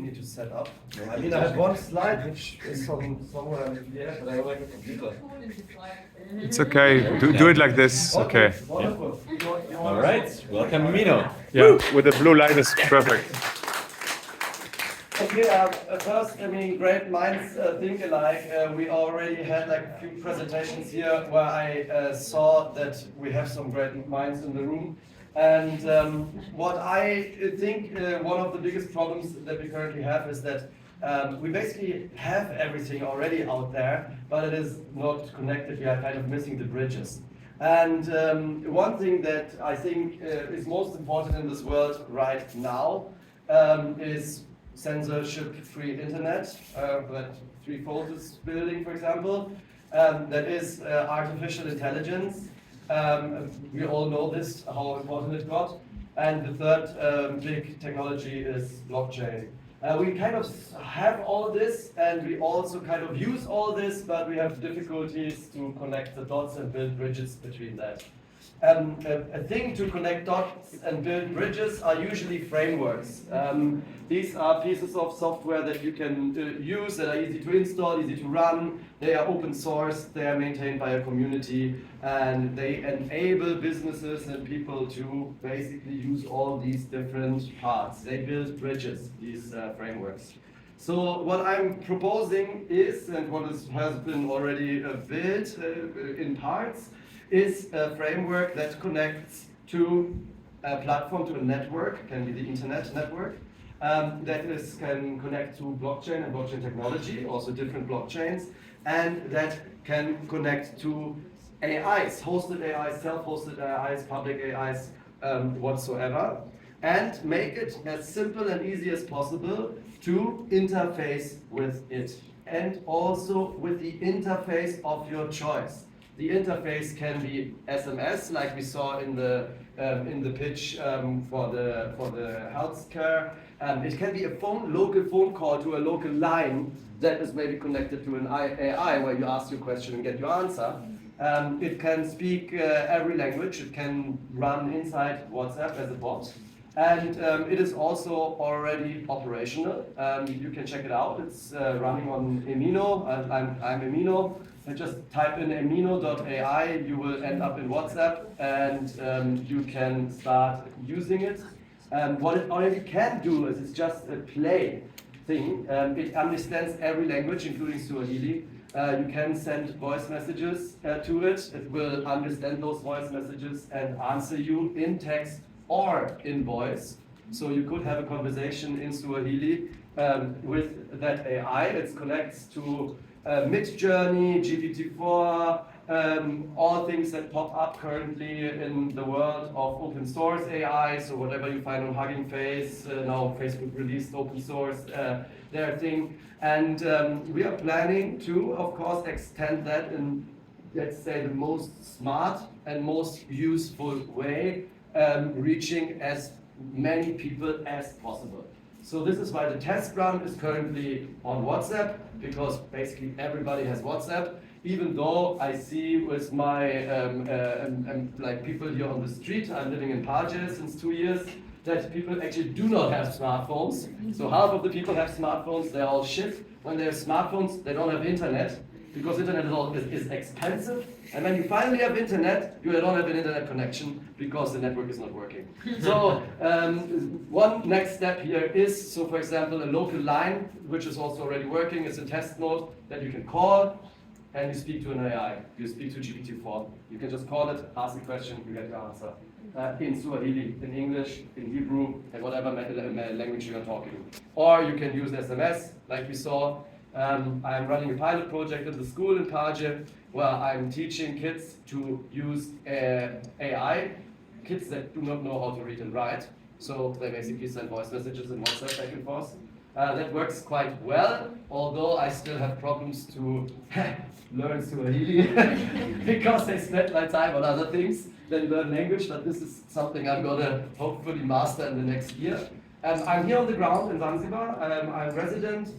need to set up. I mean, I have one slide which is somewhere in here, but I don't have a computer. It's okay. Do it like this. Okay. Wonderful. All right. Welcome, Emino. Yeah, with the blue light is perfect. Okay, first, I mean, great minds think alike. We already had like a few presentations here where I saw that we have some great minds in the room. And what I think one of the biggest problems that we currently have is that we basically have everything already out there, but it is not connected. We are kind of missing the bridges. And one thing that I think is most important in this world right now is censorship-free internet that Threefold is building, for example. That is artificial intelligence. We all know this, how important it got. And the third big technology is blockchain. We kind of have all this, and we also kind of use all this, but we have difficulties to connect the dots and build bridges between that. A thing to connect dots and build bridges are usually frameworks. These are pieces of software that you can use, that are easy to install, easy to run. They are open source, they are maintained by a community, and they enable businesses and people to basically use all these different parts. They build bridges, these frameworks. So what I'm proposing is, and what has been already built in parts, is a framework that connects to a platform, to a network, can be the internet network, that can connect to blockchain and blockchain technology, also different blockchains, and that can connect to AIs, hosted AIs, self-hosted AIs, public AIs, whatsoever, and make it as simple and easy as possible to interface with it, and also with the interface of your choice. The interface can be SMS, like we saw in the pitch for the healthcare. It can be a local phone call to a local line that is maybe connected to an AI, where you ask your question and get your answer. It can speak every language. It can run inside WhatsApp as a bot. And it is also already operational. You can check it out. It's running on Emino. I'm Emino. And just type in emino.ai, you will end up in WhatsApp, and you can start using it. What it already can do is it's just a play thing. It understands every language, including Swahili. You can send voice messages to it. It will understand those voice messages and answer you in text or in voice. So you could have a conversation in Swahili with that AI. It connects to Midjourney, GPT-4, all things that pop up currently in the world of open source AI. So whatever you find on Hugging Face, now Facebook released open source, their thing. And we are planning to, of course, extend that in, let's say, the most smart and most useful way, reaching as many people as possible. So this is why the test run is currently on WhatsApp, because basically everybody has WhatsApp. Even though I see with my like people here on the street, I'm living in Page since 2 years, that people actually do not have smartphones. So half of the people have smartphones, they're all shit. When they have smartphones, they don't have internet, because internet is expensive. And when you finally have internet, you don't have an internet connection because the network is not working. So one next step here is, so for example, a local line, which is also already working, is a test mode that you can call and you speak to an AI. You speak to GPT-4. You can just call it, ask a question, you get your answer. In Swahili, in English, in Hebrew, and whatever language you are talking. Or you can use SMS, like we saw. I'm running a pilot project at the school in Page, where I'm teaching kids to use AI, kids that do not know how to read and write. So they basically send voice messages in WhatsApp back and forth. That works quite well, although I still have problems to learn Swahili because I spend my time on other things than learn language, but this is something I'm gonna hopefully master in the next year. I'm here on the ground in Zanzibar. I'm resident.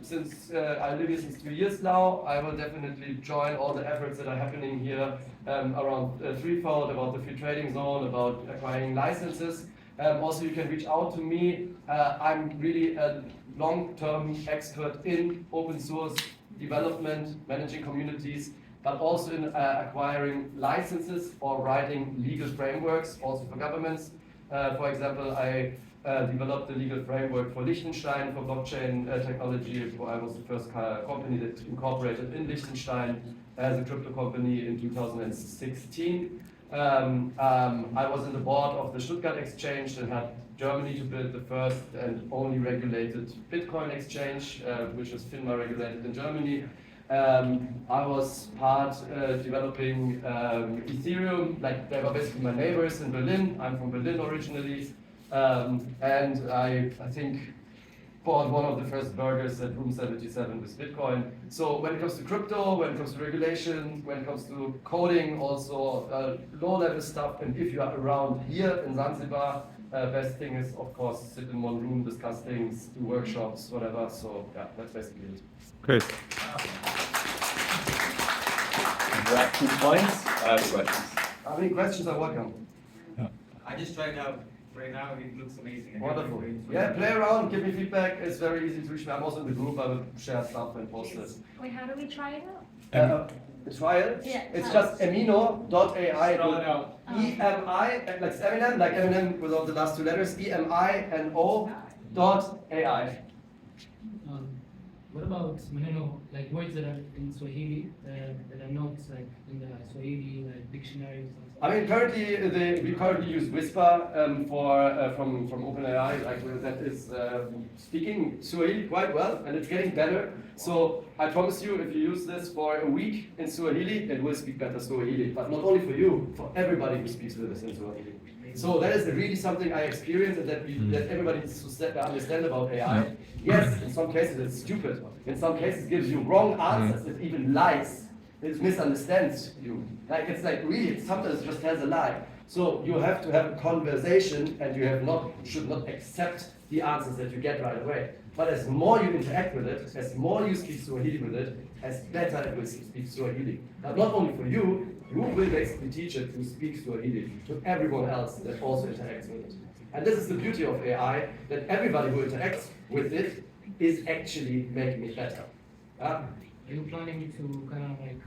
Since I live here since 2 years now, I will definitely join all the efforts that are happening here around Threefold, about the free trading zone, about acquiring licenses. Also, you can reach out to me. I'm really a long-term expert in open source development, managing communities, but also in acquiring licenses or writing legal frameworks, also for governments. For example, I developed the legal framework for Liechtenstein for blockchain technology. I was the first company that incorporated in Liechtenstein as a crypto company in 2016. I was in the board of the Stuttgart exchange and had Germany to build the first and only regulated Bitcoin exchange, which is FINMA regulated in Germany. I was part developing Ethereum, like they were basically my neighbors in Berlin. I'm from Berlin originally. And I think bought one of the first burgers at Room 77 with Bitcoin. So when it comes to crypto, when it comes to regulation, when it comes to coding, also low-level stuff, and if you are around here in Zanzibar, best thing is, of course, sit in one room, discuss things, do workshops, whatever. So yeah, that's basically it. Great. Interactive points. I have questions. Any questions are welcome. I just tried out. Right now, it looks amazing. Wonderful. Yeah, play around, give me feedback. It's very easy to reach me. I'm also in the group. I will share stuff and post it. Wait, how do we try it out? Try it. Yeah, It's tell just emino.ai. Spell it out. EMI, like Eminem without the last two letters. EMINO.ai. What about like words that are in Swahili that are not like in the Swahili like dictionaries? I mean, we currently use Whisper from OpenAI, like that is speaking Swahili quite well, and it's getting better. So I promise you, if you use this for a week in Swahili, it will speak better Swahili. But not only for you, for everybody who speaks with this in Swahili. So that is really something I experienced, and that everybody needs to understand about AI. Yes, in some cases it's stupid. In some cases it gives you wrong answers. It even lies. It misunderstands you. Like it's like really, sometimes it just tells a lie. So you have to have a conversation, and you should not accept the answers that you get right away. But as more you interact with it, as more you speak Swahili with it, as better it will speak Swahili. Now, not only for you will basically teach it to speak Swahili to everyone else that also interacts with it. And this is the beauty of AI, that everybody who interacts with it is actually making it better. Are you planning to kind of like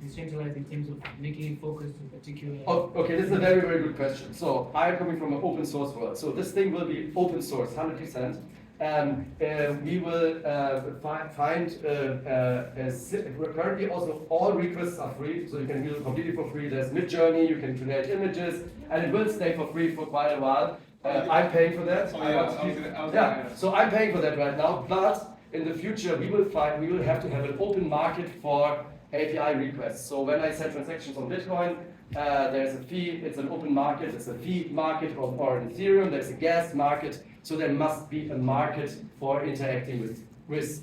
decentralize in terms of making it focus to particular? Oh, okay, this is a very, very good question. So I'm coming from an open source world. So this thing will be open source, 100%. We will find currently also all requests are free, so you can use it completely for free. There's Midjourney, you can create images, and it will stay for free for quite a while. I'm paying for that. So I'm paying for that right now. But in the future, we will have to have an open market for API requests. So when I send transactions on Bitcoin, there's a fee. It's an open market. It's a fee market, or in Ethereum, there's a gas market. So there must be a market for interacting with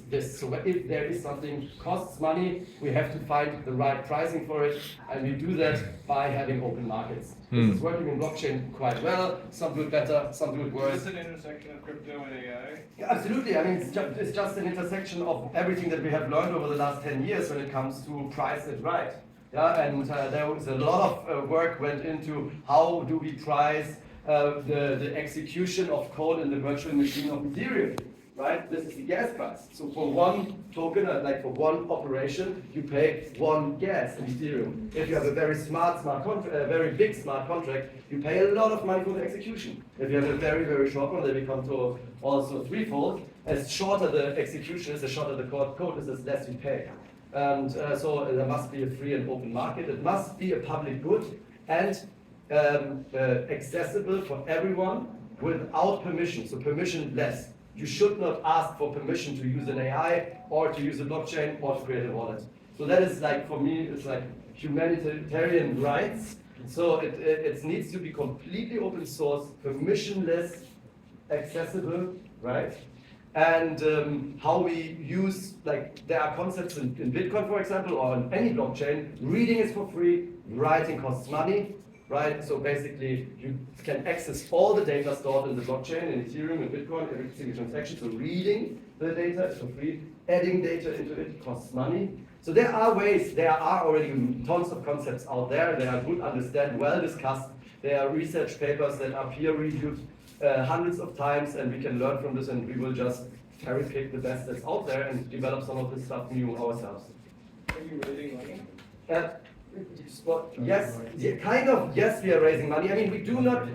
this. So if there is something costs money, we have to find the right pricing for it, and we do that by having open markets. This is working in blockchain quite well. Some do it better, some do it worse. Is this an intersection of crypto and AI? Yeah, absolutely. I mean, it's just an intersection of everything that we have learned over the last 10 years when it comes to price it right. Yeah, and there was a lot of work went into how do we price the execution of code in the virtual machine of Ethereum, right? This is the gas price. So for one token, like for one operation, you pay one gas in Ethereum. If you have a very very big smart contract, you pay a lot of money for the execution. If you have a very, very short one, then we come to also threefold. As shorter the execution is, the shorter the code is, the less you pay. And so there must be a free and open market. It must be a public good and accessible for everyone without permission, so permissionless. You should not ask for permission to use an AI or to use a blockchain or to create a wallet. So that is like, for me, it's like humanitarian rights. So it needs to be completely open source, permissionless, accessible, right? And how we use, like, there are concepts in Bitcoin, for example, or in any blockchain. Reading is for free, writing costs money, right? So basically, you can access all the data stored in the blockchain, in Ethereum, in Bitcoin, every single transaction. So reading the data is for free, adding data into it costs money. So there are ways, there are already tons of concepts out there. They are good, understand, well discussed. There are research papers that are peer-reviewed. hundreds of times, and we can learn from this, and we will just cherry pick the best that's out there and develop some of this stuff new ourselves. Are you raising money? Yes, yeah, kind of. Yes, we are raising money. I mean, we do not.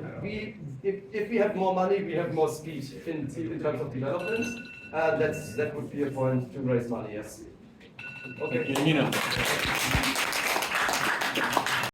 If we have more money, we have more speed in terms of development. That would be a point to raise money. Yes. Okay. Thank you, Emino.